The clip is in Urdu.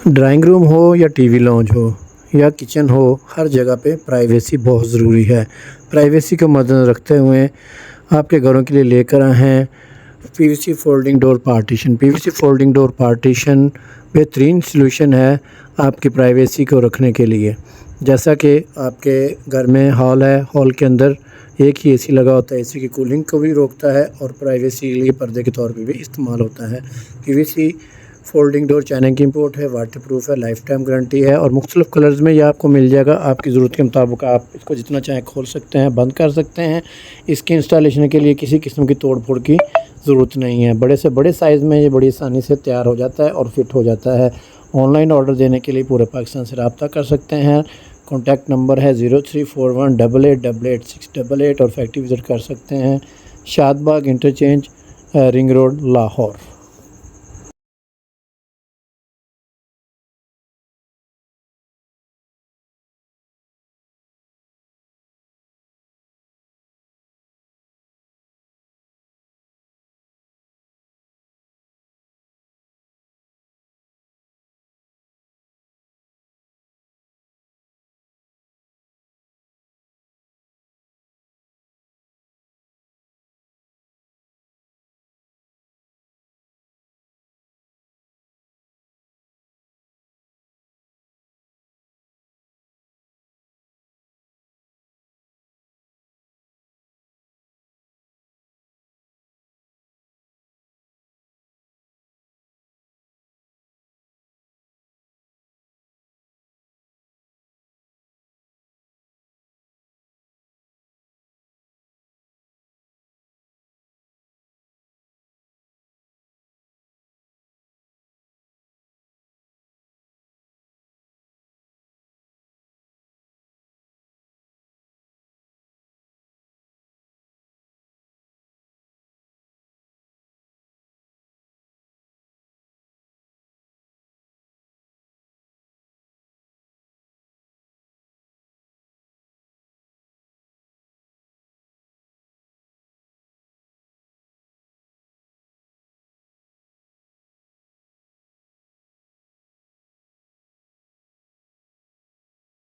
ڈرائنگ روم ہو یا ٹی وی لاؤنج ہو یا کچن ہو، ہر جگہ پہ پرائیویسی بہت ضروری ہے۔ پرائیویسی کو مد نظر رکھتے ہوئے آپ کے گھروں کے لیے لے کر آئے ہیں پی وی سی فولڈنگ ڈور پارٹیشن۔ پی وی سی فولڈنگ ڈور پارٹیشن بہترین سلوشن ہے آپ کی پرائیویسی کو رکھنے کے لیے۔ جیسا کہ آپ کے گھر میں ہال ہے، ہال کے اندر ایک ہی اے سی لگا ہوتا ہے، اے سی کی کولنگ کو بھی روکتا ہے اور پرائیویسی کے لیے پردے کے طور پہ بھی استعمال ہوتا ہے۔ پی وی سی فولڈنگ ڈور چائنا کی امپورٹ ہے، واٹر پروف ہے، لائف ٹائم گارنٹی ہے اور مختلف کلرز میں یہ آپ کو مل جائے گا۔ آپ کی ضرورت کے مطابق آپ اس کو جتنا چاہیں کھول سکتے ہیں، بند کر سکتے ہیں۔ اس کی انسٹالیشن کے لیے کسی قسم کی توڑ پھوڑ کی ضرورت نہیں ہے۔ بڑے سے بڑے سائز میں یہ بڑی آسانی سے تیار ہو جاتا ہے اور فٹ ہو جاتا ہے۔ آن لائن آرڈر دینے کے لیے پورے پاکستان سے رابطہ کر سکتے ہیں۔ کانٹیکٹ نمبر ہے 0341888688 اور فیکٹری وزٹ کر سکتے ہیں، شاد باغ انٹرچینج، رنگ روڈ، لاہور۔